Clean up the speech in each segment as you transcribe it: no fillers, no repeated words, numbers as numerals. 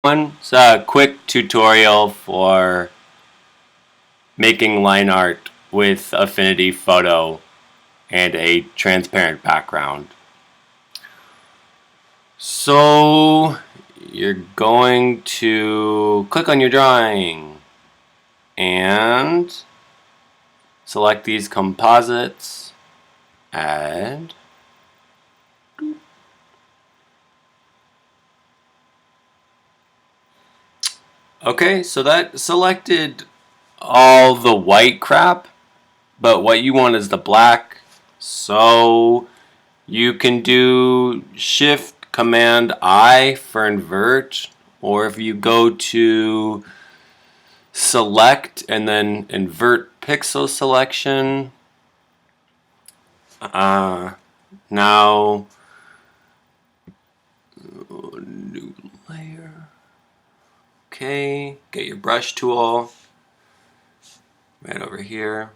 It's a quick tutorial for making line art with Affinity Photo and a transparent background. So you're going to click on your drawing and select these composites, add, okay, so that selected all the white crap, but what you want is the black. So you can do Shift Command I for invert, or if you go to select and then invert pixel selection, now new layer. Okay, get your brush tool right over here.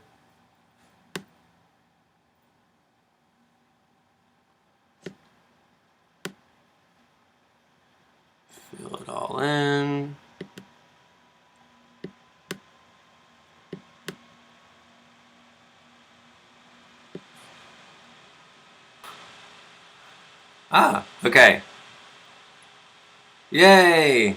Fill it all in. Okay. Yay!